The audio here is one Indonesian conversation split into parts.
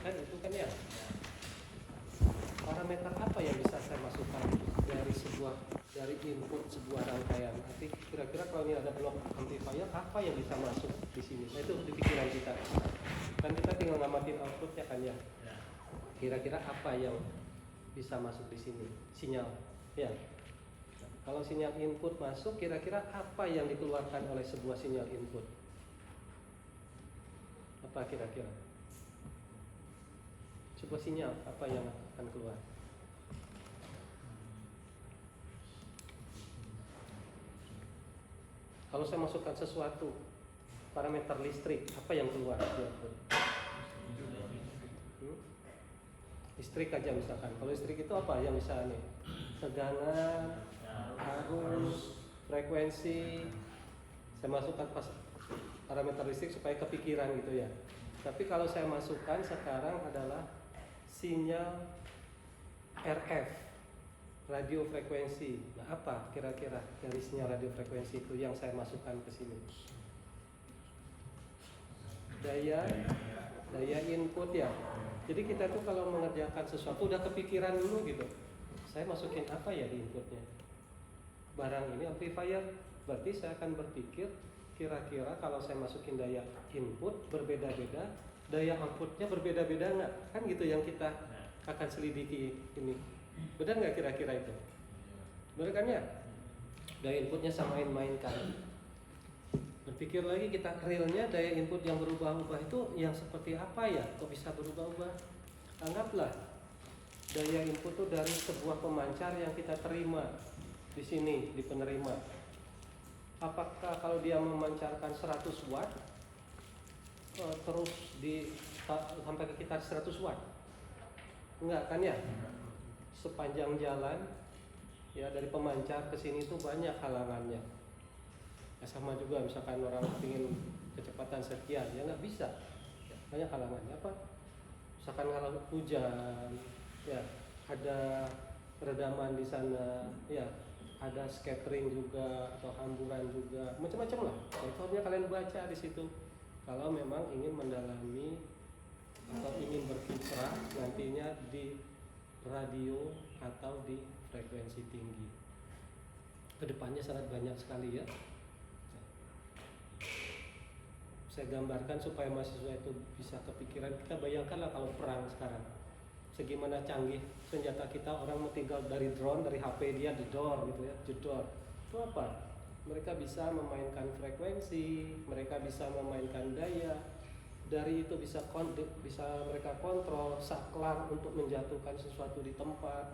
kan itu kan ya. Parameter apa yang bisa saya masukkan dari input sebuah rangkaian? Nanti kira-kira kalau ini ada blok amplifier, apa yang bisa masuk di sini? Nah, itu di pikiran kita. Kan kita tinggal ngamatin outputnya kan ya. Kira-kira apa yang bisa masuk di sini? Sinyal, ya. Kalau sinyal input masuk, kira-kira apa yang dikeluarkan oleh sebuah sinyal input? Apa kira-kira? Sebuah sinyal apa yang akan keluar? Kalau saya masukkan sesuatu, parameter listrik, apa yang keluar? Listrik aja misalkan. Kalau listrik itu apa yang bisa nih? Tegangan, arus, frekuensi. Saya masukkan parameter listrik supaya kepikiran gitu ya. Tapi kalau saya masukkan sekarang adalah sinyal RF, radio frekuensi. Nah, apa kira-kira dari sinyal radio frekuensi itu yang saya masukkan ke sini? Daya input ya. Jadi kita tuh kalau mengerjakan sesuatu udah kepikiran dulu gitu. Saya masukin apa ya di inputnya? Barang ini amplifier, berarti saya akan berpikir kira-kira kalau saya masukin daya input berbeda-beda, daya outputnya berbeda-beda nggak? Kan gitu yang kita akan selidiki ini. Benar nggak kira-kira itu? Benar kan ya? Daya inputnya samain-mainkan. Berpikir lagi kita realnya daya input yang berubah-ubah itu yang seperti apa ya? Kok bisa berubah-ubah? Anggaplah daya input itu dari sebuah pemancar yang kita terima di sini di penerima. Apakah kalau dia memancarkan 100 watt terus sampai ke kita 100 watt? Enggak kan ya? Sepanjang jalan ya dari pemancar ke sini itu banyak halangannya. Ya, sama juga misalkan orang ingin kecepatan sekian ya nggak bisa. Ya, banyak halangannya apa? Misalkan kalau hujan ya ada redaman di sana ya, ada scattering juga atau hamburan juga, macam-macam lah. Contohnya kalian baca di situ. Kalau memang ingin mendalami atau ingin berkiprah nantinya di radio atau di frekuensi tinggi, kedepannya sangat banyak sekali ya. Saya gambarkan supaya mahasiswa itu bisa kepikiran. Kita bayangkanlah kalau perang sekarang, segimana canggih senjata kita, orang tinggal dari drone, dari HP dia jedor gitu ya, jedor. Itu apa? Mereka bisa memainkan frekuensi, mereka bisa memainkan daya. Dari itu bisa mereka kontrol saklar untuk menjatuhkan sesuatu di tempat.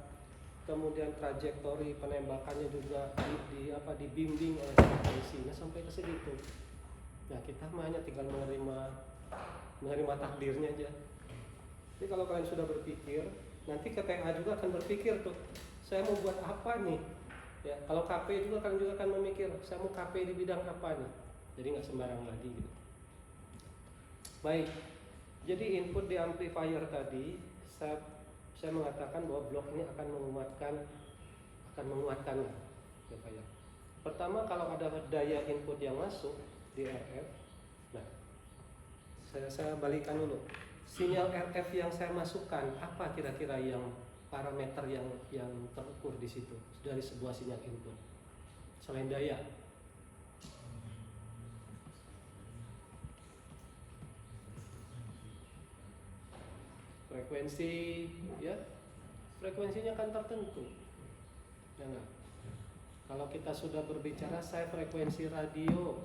Kemudian trajektori penembakannya juga dibimbing oleh frekuensi. Nah, sampai ke situ. Nah, kita hanya tinggal menerima takdirnya aja. Jadi kalau kalian sudah berpikir, nanti KTA juga akan berpikir tuh, saya mau buat apa nih? Ya, kalau KP juga kalian juga akan memikir, saya mau KP di bidang apa nih? Jadi nggak sembarang lagi gitu. Baik, jadi input di amplifier tadi, saya mengatakan bahwa blok ini akan menguatkan amplifier. Pertama, kalau ada daya input yang masuk di RF, nah saya balikkan dulu. Sinyal RF yang saya masukkan, apa kira-kira yang parameter yang terukur di situ dari sebuah sinyal input selain daya? Frekuensi, ya, frekuensinya kan tertentu, ya enggak? Kalau kita sudah berbicara, saya frekuensi radio,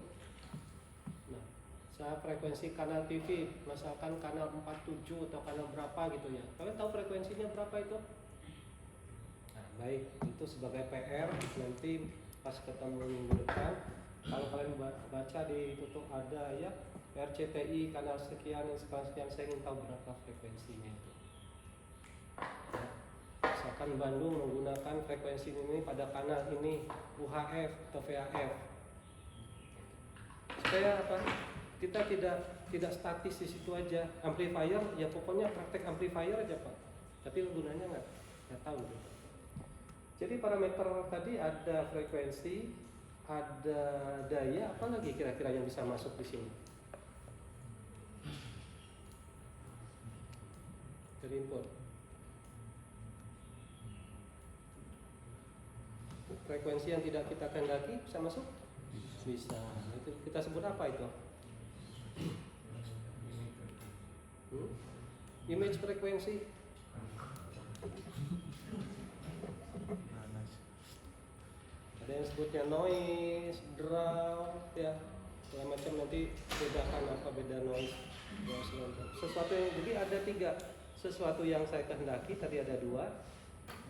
nah, saya frekuensi kanal TV, misalkan kanal 47 atau kanal berapa gitu ya. Kalian tahu frekuensinya berapa itu? Nah, baik, itu sebagai PR nanti pas ketemu minggu depan, kalau kalian baca di tutup ada ya RCTI kanal sekian, saya ingin tahu berapa frekuensinya itu. Misalkan Bandung menggunakan frekuensi ini pada kanal ini, UHF atau VHF. Supaya apa? Kita tidak statis di situ aja. Amplifier ya pokoknya praktek amplifier aja Pak. Tapi gunanya nggak tahu. Jadi parameter tadi ada frekuensi, ada daya, apa lagi kira-kira yang bisa masuk di sini? dari input. Frekuensi yang tidak kita kehendaki bisa masuk? Bisa. Itu kita sebut apa itu? Image frekuensi. Ada yang sebutnya noise, draw, ya, segala macam. Nanti bedakan apa beda noise. Sesuatu yang, jadi ada 3. Sesuatu yang saya kehendaki tadi ada 2,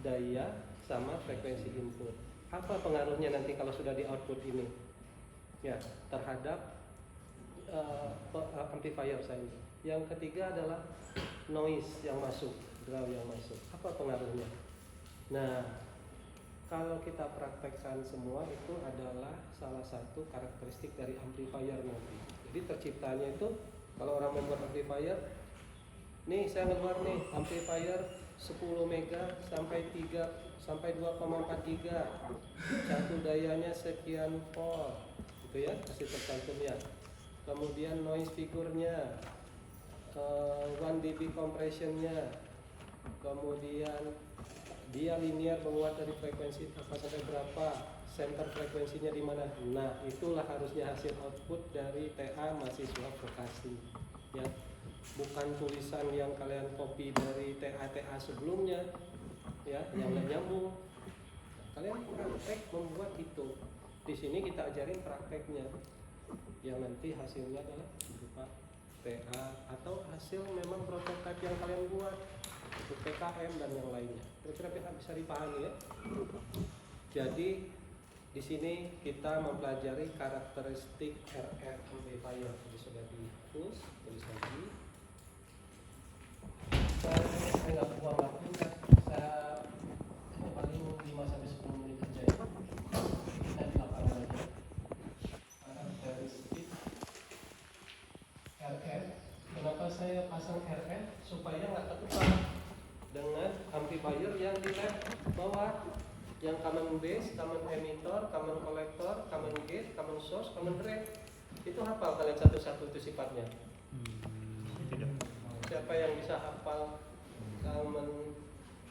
daya sama frekuensi input. Apa pengaruhnya nanti kalau sudah di output ini? Ya, terhadap amplifier saya ini. Yang ketiga adalah noise yang masuk, draw yang masuk. Apa pengaruhnya? Nah, kalau kita praktekkan semua itu adalah salah satu karakteristik dari amplifier nanti. Jadi terciptanya itu kalau orang membuat amplifier, nih saya ngeluar nih amplifier 10 mega sampai 2,4 giga, satu dayanya sekian volt, gitu ya, masih tercantum ya. Kemudian noise figurnya, 1 dB compressionnya, kemudian dia linear menguat dari frekuensi apa sampai berapa, center frekuensinya di mana. Nah, itulah harusnya hasil output dari TA mahasiswa vokasi, ya. Bukan tulisan yang kalian copy dari TA sebelumnya, ya, yang nggak nyambung. Kalian praktek membuat itu. Di sini kita ajarin prakteknya, yang nanti hasilnya adalah berupa TA atau hasil memang prototipe yang kalian buat untuk PKM dan yang lainnya. Kira-kira bisa dipahami ya. Jadi di sini kita mempelajari karakteristik RF amplifier. Jadi sudah dihapus, tulis lagi. Saya nggak buang waktu, saya paling 5-10 menit saja ya. Kita di lapangan aja. Karakteristik RF. Kenapa saya pasang RF? Supaya nggak ketukar dengan amplifier yang di lab bawah, yang common base, common emitter, common collector, common gate, common source, common drain. Itu hafal kalian satu-satu itu sifatnya? Tidak. Siapa yang bisa hafal common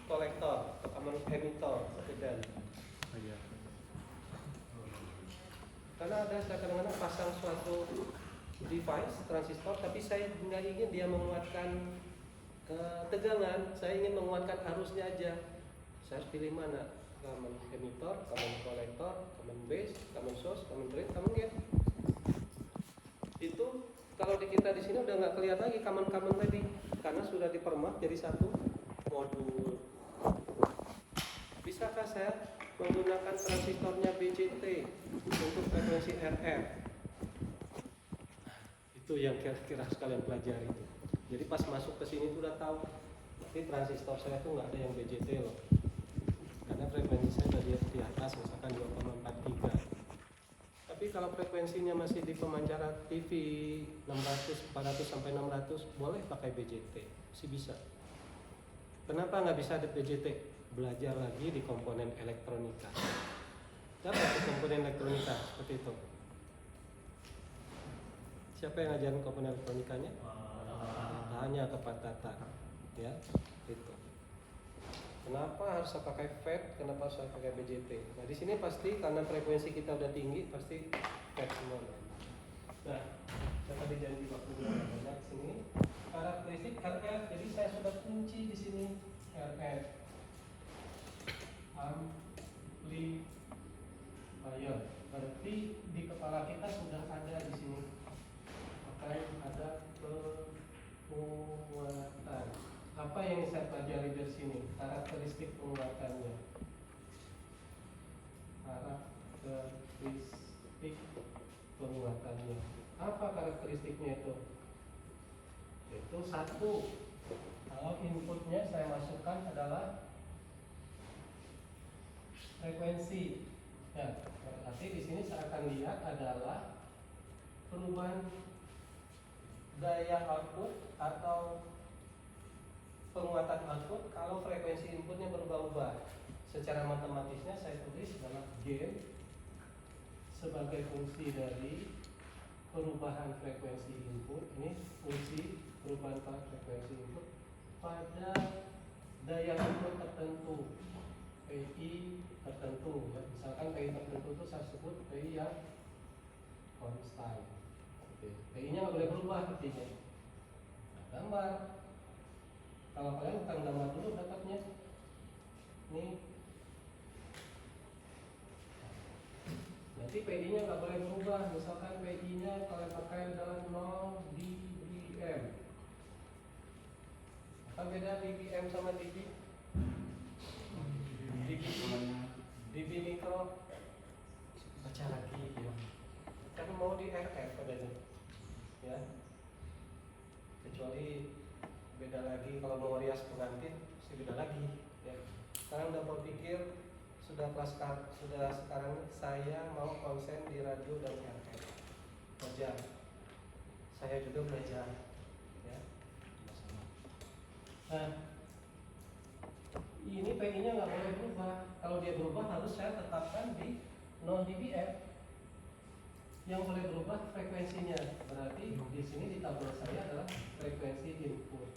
collector, common emitter, dan? Karena ada saya kadang-kadang pasang suatu device transistor, tapi saya nggak ingin dia menguatkan tegangan, saya ingin menguatkan arusnya aja. Saya harus pilih mana? Common emitter, common collector, common base, common source, common drain, common gate. Itu kalau di kita di sini udah nggak kelihatan lagi common tadi, karena sudah dipermak jadi satu modul. Bisakah saya menggunakan transistornya BJT untuk frekuensi RF? Itu yang kira-kira sekalian pelajari itu. Jadi pas masuk ke sini tuh udah tahu, tapi transistor saya tuh nggak ada yang BJT loh, karena frekuensi saya udah di atas misalkan 2,4 giga. Tapi kalau frekuensinya masih di pemancar TV 600, 400 sampai 600 boleh pakai BJT, masih bisa. Kenapa nggak bisa ada BJT? Belajar lagi di komponen elektronika. Dapat di komponen elektronika seperti itu. Siapa yang ngajarin komponen elektronikanya? Hanya ke Pak Tata, ya, itu. Kenapa harus saya pakai FET? Kenapa harus saya pakai BJT? Nah di sini pasti karena frekuensi kita udah tinggi, pasti FET semua. Nah, saya tadi janji waktu banyak sini. Karakteristik RF, jadi saya sudah kunci di sini RF. Amplifier. Berarti di kepala kita sudah ada di sini. Makanya ada penguatan. Apa yang saya pelajari dari sini? Karakteristik penguatannya. Karakteristik penguatannya. Apa karakteristiknya itu? Itu satu. Kalau inputnya saya masukkan adalah frekuensi. Ya, berarti di sini saya akan lihat adalah perubahan daya output atau penguatan output kalau frekuensi inputnya berubah-ubah. Secara matematisnya saya tulis adalah gain sebagai fungsi dari perubahan frekuensi input. Ini fungsi perubahan frekuensi input pada pada daya input tertentu, PI tertentu. Ya. Misalkan PI tertentu itu saya sebut PI yang konstan. PI-nya nggak boleh berubah artinya. Nah, gambar. Kalau kalian bukan gambar dulu dapatnya. Nih. Nanti PI-nya nggak boleh berubah. Misalkan PI-nya kalian pakai adalah 0 dBm. Apa beda dBm sama dB? dB mikro. Baca lagi ya. Kan mau di RF adanya. Ya. Kecuali beda lagi kalau mau rias pengantin, sih beda lagi. Ya. Sekarang udah berpikir sudah sekarang saya mau konsen di radio dan RF. Belajar. Saya juga belajar. Ya. Nah, ini PI-nya nggak boleh berubah. Kalau dia berubah harus saya tetapkan di 0 dBm. Yang boleh berubah frekuensinya. Berarti di sini di tabel saya adalah frekuensi input.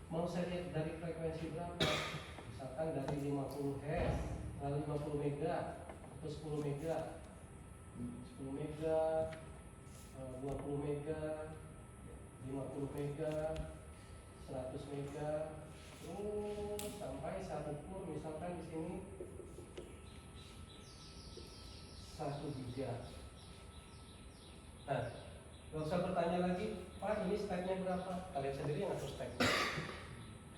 Mau saya lihat dari frekuensi berapa? Misalkan dari 50 Hz, lalu 50 mega, atau 10 mega, 10 mega, 20 mega, 50 mega, 100 mega, sampai saya ukur misalkan di sini 1 giga. Nah, gak usah bertanya lagi, Pak ini speknya berapa? Kalian sendiri yang ngatur speknya.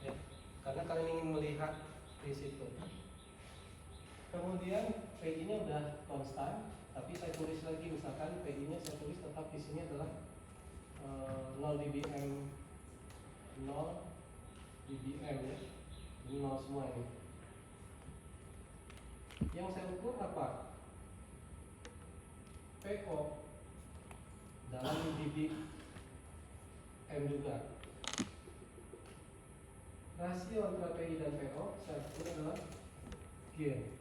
Ya, karena kalian ingin melihat di situ. Kemudian PI-nya udah konstan, tapi saya tulis lagi misalkan PI-nya saya tulis tetap di sini adalah 0 dBm, 0 dBm ya, 0 semua ini. Yang saya ukur apa? PO dalam dBm juga. Rasio antara PI dan PO saya ukur adalah gain.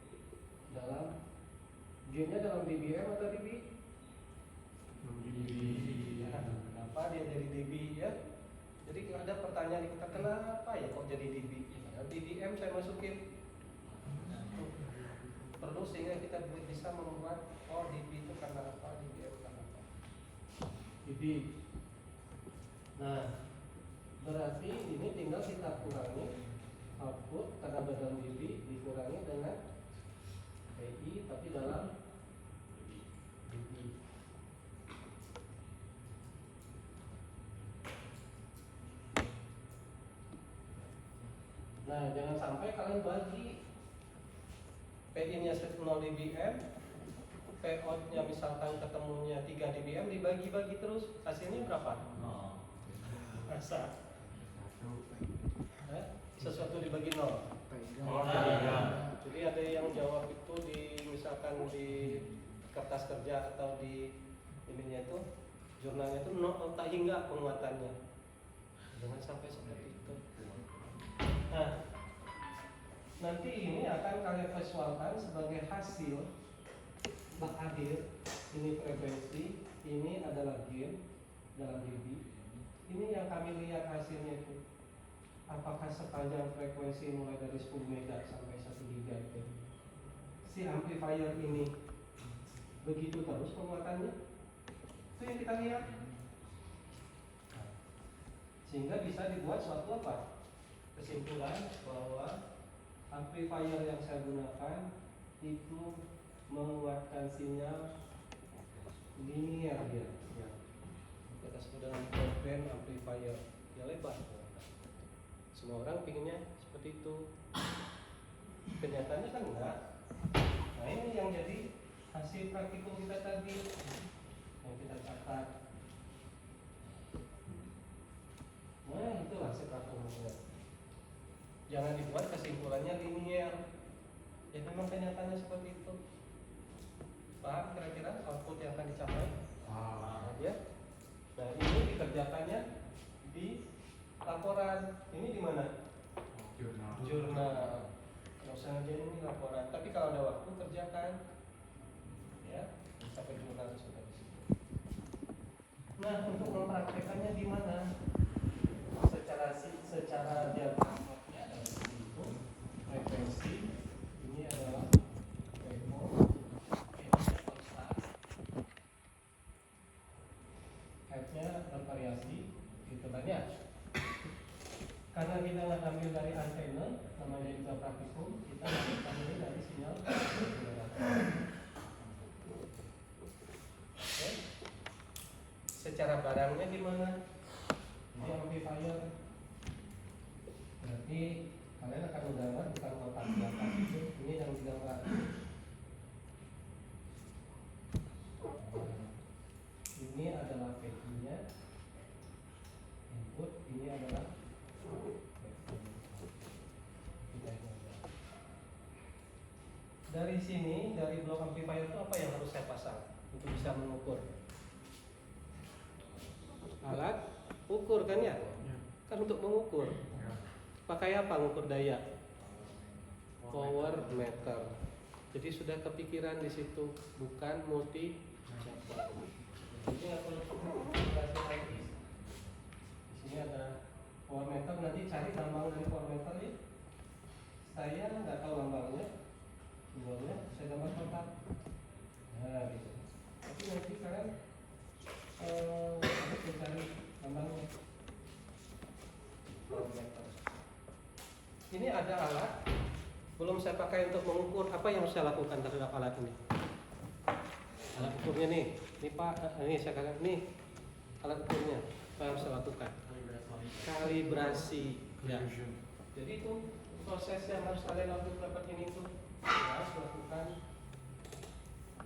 Gainnya dalam dBm atau dB? dB. Ya, kenapa dia jadi dB ya? Jadi ada pertanyaan di kita, kenapa ya kok jadi dB? Nah, dBm saya masukin. Perlu sehingga kita bisa membuat dB itu karena apa, dBm karena apa. dB. Nah, berarti ini tinggal kita kurangi output tenaga dalam dB dikurangi dengan PI tapi dalam dB. Nah, jangan sampai kalian bagi PI-nya 0 dBm, PO-nya misalkan ketemunya 3 dBm, dibagi-bagi terus, hasilnya berapa? Masa? Sesuatu dibagi 0. Jadi ada yang jawab itu misalkan di kertas kerja atau di ininya itu jurnalnya itu tak hingga penguatannya. Jangan sampai seperti itu. Nah, nanti ini akan kalian visualkan sebagai hasil akhir. Ini frekuensi, ini adalah gain dalam dB. Ini yang kami lihat hasilnya itu. Apakah sepanjang frekuensi mulai dari 10 mega sampai 1 giga itu si amplifier ini begitu terus penguatannya? Itu yang kita lihat. Sehingga bisa dibuat suatu apa? Kesimpulan bahwa amplifier yang saya gunakan itu menguatkan sinyal linear dia. Ya. Kita sebut dengan broadband amplifier. Dia lebar. Semua orang pinginnya seperti itu. Kenyataannya kan enggak. Nah ini yang jadi hasil praktikum kita tadi yang kita catat. Nah itulah hasil praktikumnya. Jangan dibuat kesimpulannya linear. Ya memang kenyataannya seperti itu. Paham kira-kira output yang akan dicapai? Ya. Nah ini dikerjakannya di laporan. Ini di mana? Jurnal. Nggak usah ngerjain ini laporan. Tapi kalau ada waktu kerjakan. Ya, sampai jurnal sudah di situ. Nah, untuk mempraktekannya di mana? Secara secara diagramnya ada seperti itu. Frekuensi ini adalah PO, P-nya konstan, F-nya bervariasi, gitu kan ya. Karena kita nggak ambil dari antena, namanya juga praktikum, kita ambil dari sinyal generator. Oke. Secara barangnya gimana? Ini amplifier. Berarti kalian akan menggambar bukan kotak di atas itu, ini yang digambar. Ini adalah PI-nya, input, ini adalah dari sini, dari blok amplifier itu apa yang harus saya pasang untuk bisa mengukur? Alat ukur kan ya? Kan untuk mengukur. Pakai apa mengukur daya? Power meter. Jadi sudah kepikiran di situ, bukan multi. Jadi nggak perlu dikasih lagi. Di sini ada power meter, nanti cari lambang dari power meter ya. Saya nggak tahu lambangnya. Simbolnya saya gambar kotak. Nah gitu. Tapi nanti kalian harus mencari lambangnya. Ini ada alat, belum saya pakai untuk mengukur. Apa yang harus saya lakukan terhadap alat ini? Alat ukurnya nih, ini Pak, ini saya katakan nih alat ukurnya. Apa yang harus saya lakukan? Kalibrasi. Ya. Jadi itu proses yang harus kalian lakukan dapat ini tuh. Harus lakukan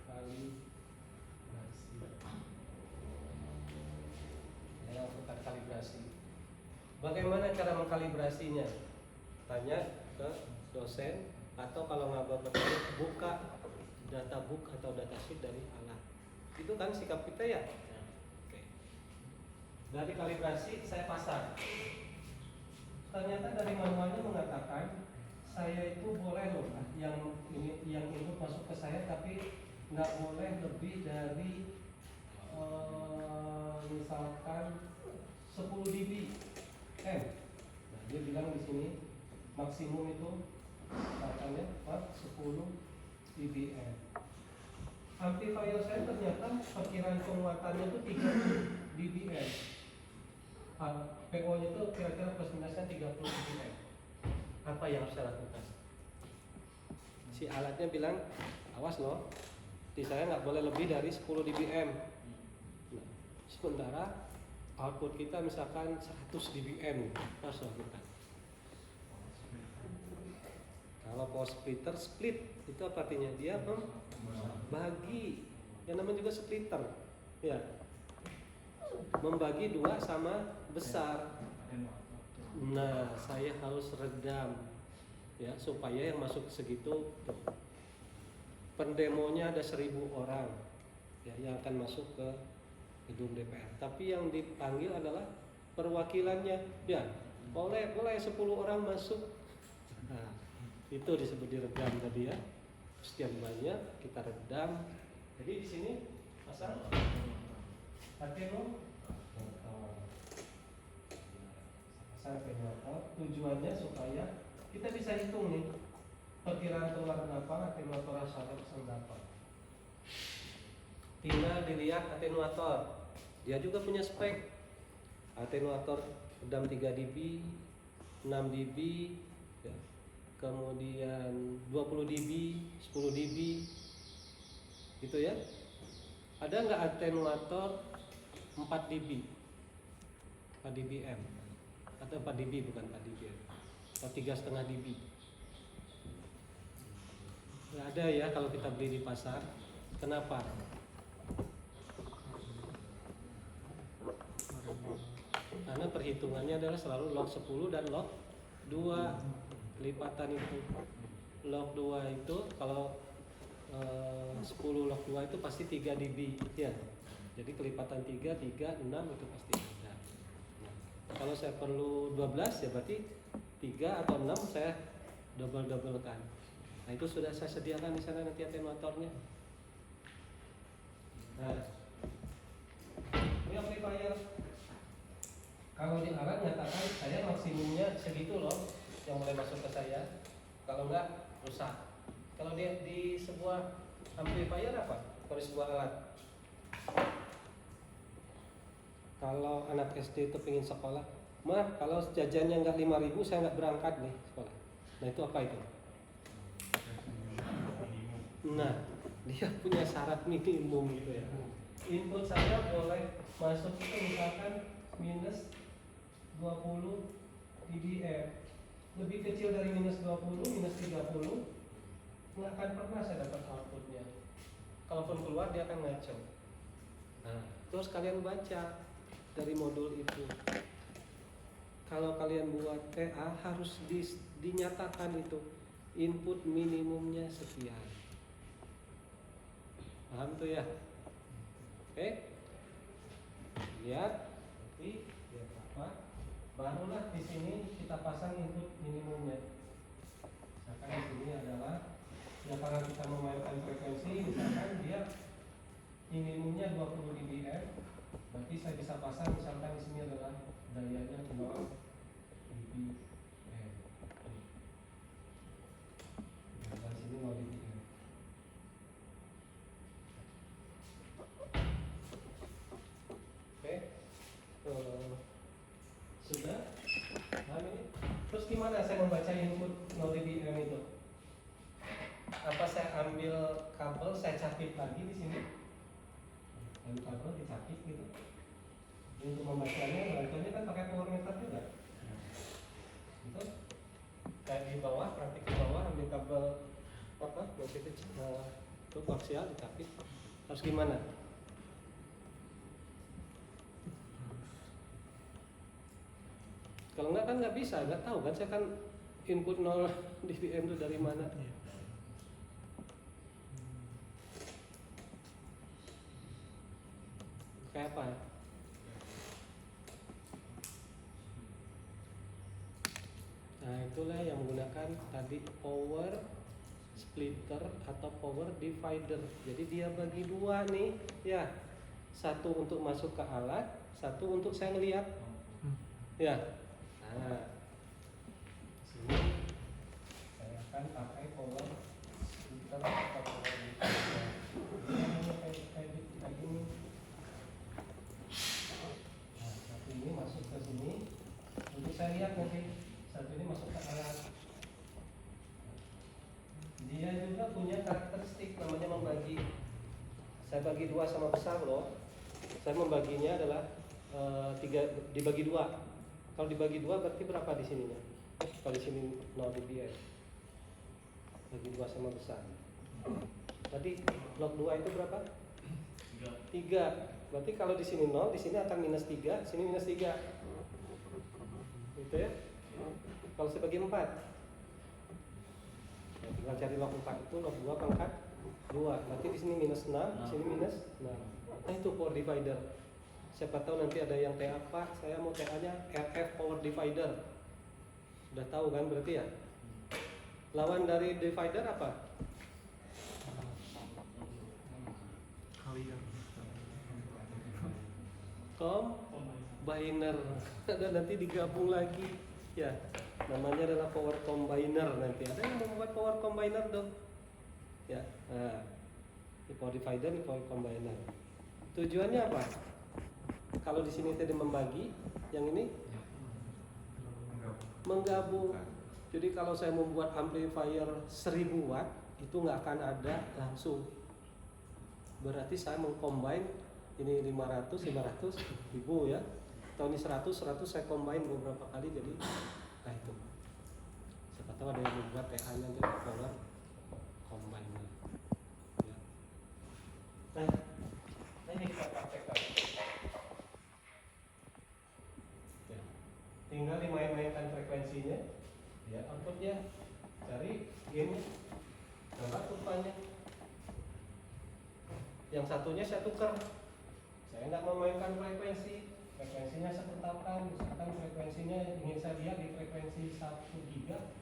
kalibrasi. Ya, lakukan kalibrasi. Bagaimana cara mengkalibrasinya? Tanya ke dosen atau kalau nggak bertanya buka data book atau data sheet dari alat. Itu kan sikap kita ya. Oke. Dari kalibrasi saya pasang. Ternyata dari manualnya mengatakan saya itu boleh loh yang input masuk ke saya, tapi nggak boleh lebih dari misalkan 10 dB M. Nah, dia bilang di sini maksimum itu katanya 10 dBm. Amplifier saya ternyata perkiraan penguatannya itu 30 dBm. PO nya itu kira-kira plus minusnya 30 dBm. Apa yang harus saya lakukan? Si alatnya bilang awas loh, di saya nggak boleh lebih dari 10 dBm. Nah, sementara output kita misalkan 100 dBm, harus lakukan. Kalau power splitter, split itu apa artinya? Dia membagi, yang namanya juga splitter, ya, membagi dua sama besar. Nah, saya harus redam, ya, supaya yang masuk segitu. Pendemonya ada 1000 orang, ya, yang akan masuk ke gedung DPR. Tapi yang dipanggil adalah perwakilannya, ya, boleh 10 orang masuk. Nah, itu disebut diredam tadi ya. Sekian banyak kita redam. Jadi di sini pasang ateno pasang atenometer. Tujuannya supaya kita bisa hitung nih perkiraan keluar berapa, atenometer asalnya pasang berapa. Tinggal dilihat atenuator. Dia juga punya spek. Atenuator redam 3 dB, 6 dB, ya. Kemudian 20 dB, 10 dB, gitu ya. Ada nggak atenuator 4 dB, 4 dBm, atau 4 dB bukan 4 dBm, atau 3,5 dB? Nggak ada ya kalau kita beli di pasar. Kenapa? Karena perhitungannya adalah selalu log 10 dan log 2. Lipatan itu log 2 itu kalau 10 log 2 itu pasti 3 dB ya. Jadi kelipatan 3, 6 itu pasti ada. Nah, kalau saya perlu 12 ya berarti 3 atau 6 saya double-kan. Nah, itu sudah saya sediakan di sana nanti atenuatornya. Nah, ini amplifier. Kalau di alat nyatakan saya maksimumnya segitu loh yang boleh masuk ke saya. Kalau enggak rusak. Kalau dia di sebuah amplifier apa? Kalau di sebuah alat. Kalau anak SD itu pengen sekolah, mah kalau jajannya nggak 5.000 saya nggak berangkat nih sekolah. Nah itu apa itu? Nah dia punya syarat minimum gitu ya. Input saya boleh masuk itu misalkan minus 20 dBm, lebih kecil dari minus 20, minus 30 nggak akan pernah saya dapat outputnya. Kalaupun keluar dia akan ngaco. Nah terus kalian baca dari modul itu. Kalau kalian buat TA harus dinyatakan itu input minimumnya sekian. Paham tuh ya? Oke? Lihat apa? Barulah di sini kita pasang input minimumnya. Misalkan di sini adalah ya karena kita memainkan frekuensi, misalkan dia minimumnya 20 dBm, berarti saya bisa pasang misalkan di sini adalah dayanya 0 dBm. Nah, di sini 0 dBm. Oke. Sudah? Paham ini? Terus gimana saya membaca input 0 dBm itu? Apa saya ambil kabel, saya capit lagi di sini? Dan kabel dicapit gitu. Untuk membacanya, bacanya kan pakai power meter juga. Itu kayak di bawah, praktik di bawah ambil kabel apa? Voltage itu koaksial dicapit. Harus gimana? Kalau enggak kan nggak bisa, nggak tahu kan saya kan input 0 dBm itu dari mana? Kayak apa? Nah itulah yang menggunakan tadi power splitter atau power divider. Jadi dia bagi dua nih, ya. Satu untuk masuk ke alat, satu untuk saya ngelihat. Ya. Nah, sini saya akan pakai power splitter atau power divider. Ini kayak gini. Nah, satu ini masuk ke sini. Untuk saya lihat nanti satu ini masuk ke alat. Dia juga punya karakteristik namanya membagi. Saya bagi dua sama besar loh. Saya membaginya adalah dibagi dua. Kalau dibagi dua berarti berapa di sininya? Kalau di sini 0 dBm. Bagi dua sama besar. Tadi blok 2 itu berapa? 3. Berarti kalau di sini 0, di sini akan minus 3, sini minus 3. Gitu ya. Kalau saya bagi 4. Ya, tinggal cari log 4 itu log 2 pangkat 2. Berarti di sini minus 6, di sini minus 6. Nah itu power divider. Siapa tahu nanti ada yang TA Pak, saya mau TA-nya RF power divider. Sudah tahu kan berarti ya? Lawan dari divider apa? Combiner. Ada nanti digabung lagi. Ya, namanya adalah power combiner nanti. Ada yang mau membuat power combiner dong? Ya, nah, ini power divider, ini power combiner. Tujuannya apa? Kalau di sini tadi membagi, yang ini menggabung. Jadi kalau saya membuat amplifier 1000 watt, itu nggak akan ada langsung. Berarti saya mengcombine ini 500 ribu ya. Atau ini 100 saya combine beberapa kali jadi nah itu. Siapa tahu ada yang membuat TA-nya jadi power combiner. Ya. Nah, ini kita praktekkan. Ya. Tinggal dimain-mainkan frekuensinya, ya outputnya, cari gainnya, gambar kurvanya. Yang satunya saya tukar. Saya nggak memainkan frekuensinya saya tetapkan. Misalkan frekuensinya ingin saya lihat di frekuensi 1 giga,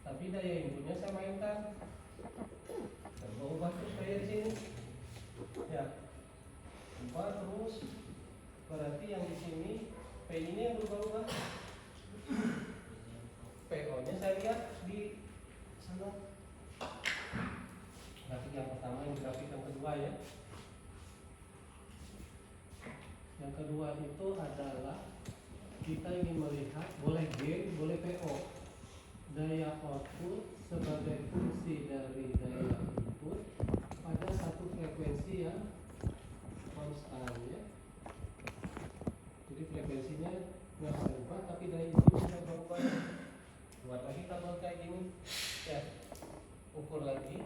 tapi daya inputnya saya mainkan. Dan ubah terus kayak di sini. Ya, ubah terus. Berarti yang di sini PI nya yang berubah-ubah. PO nya saya lihat di sana. Grafik yang pertama, yang grafik yang kedua ya. Yang kedua itu adalah kita ingin melihat boleh gain, boleh PO. Daya output sebagai fungsi dari daya input pada satu frekuensi yang konstan ya. Jadi frekuensinya nggak berubah tapi daya input bisa berubah. Buat lagi tabel kayak gini ya, ukur lagi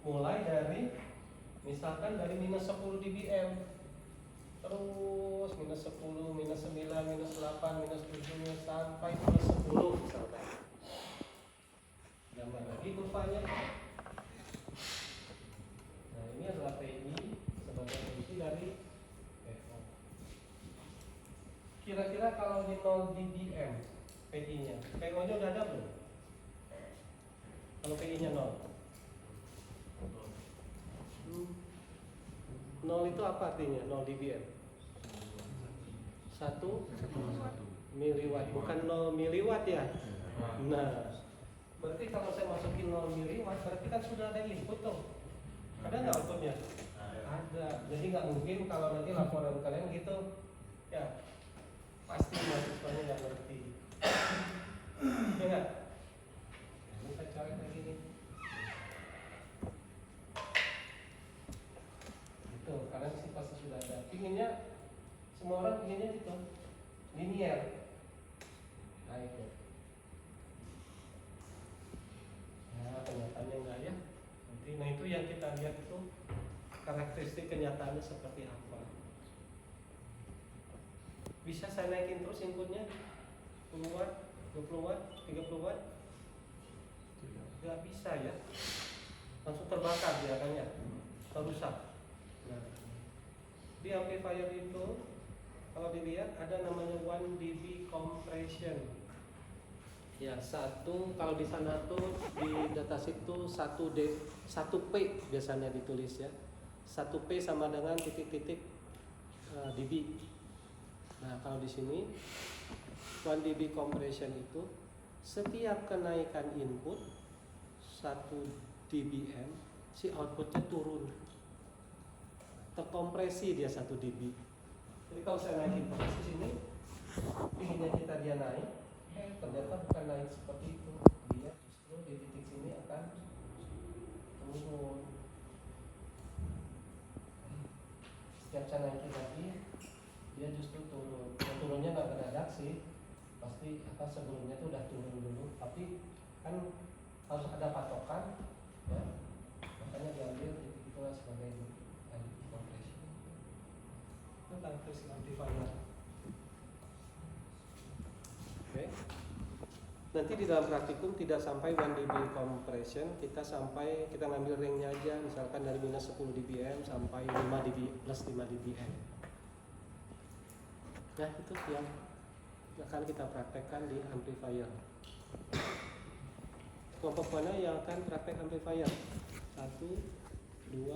mulai dari misalkan dari minus 10 dBm terus minus 10, minus 9, minus 8, minus 7 sampai plus 10 misalkan. Gambar lagi kurvanya. Nah ini adalah PI sebagai fungsi dari PO. Kira-kira kalau di 0 dBm PI nya, PO nya udah ada belum? Kalau PI nya 0 0 itu apa artinya? 0 dBm 1 miliwatt, bukan 0 miliwatt ya. Nah, berarti kalau saya masukin 0 miliwatt berarti kan sudah ada input tuh. Ada nggak outputnya? Ada. Jadi nggak mungkin kalau nanti laporan kalian gitu ya, pasti mahasiswanya nggak ngerti. Ya nggak? Ini saya cari lagi nih. Gitu, karena sih pasti sudah ada. Pinginnya semua orang pinginnya itu linear. Nah itu. Nah kenyataannya enggak ya. Nanti, nah itu yang kita lihat itu karakteristik kenyataannya seperti apa. Bisa saya naikin terus inputnya 10 watt, 20 watt, 30 watt? Nggak bisa ya. Langsung terbakar dia kan ya, terusak. Nah, di amplifier itu kalau dilihat ada namanya 1 dB compression. Ya, satu kalau di sana tuh di datasheet tuh 1P biasanya ditulis ya. 1P sama dengan titik-titik dB. Nah, kalau di sini 1 dB compression itu setiap kenaikan input 1 dBm si outputnya turun. Terkompresi dia 1 dB. Jadi kalau saya naikin terus di sini, pinginnya kita dia naik, ternyata bukan naik seperti itu. Dia justru di titik sini akan turun. Setiap saya naikin lagi, dia justru turun. Dan turunnya nggak mendadak sih, pasti sebelumnya itu udah turun dulu. Tapi kan harus ada patokan, ya. Makanya diambil titik itulah sebagai compression. Itu karakteristik amplifier. Oke. Nanti di dalam praktikum tidak sampai 1 dB compression, kita ngambil ringnya aja, misalkan dari minus 10 dBm sampai 5 dB plus 5 dBm. Nah itu yang akan kita praktekkan di amplifier. Kelompok mana yang akan praktek amplifier? 1, 2,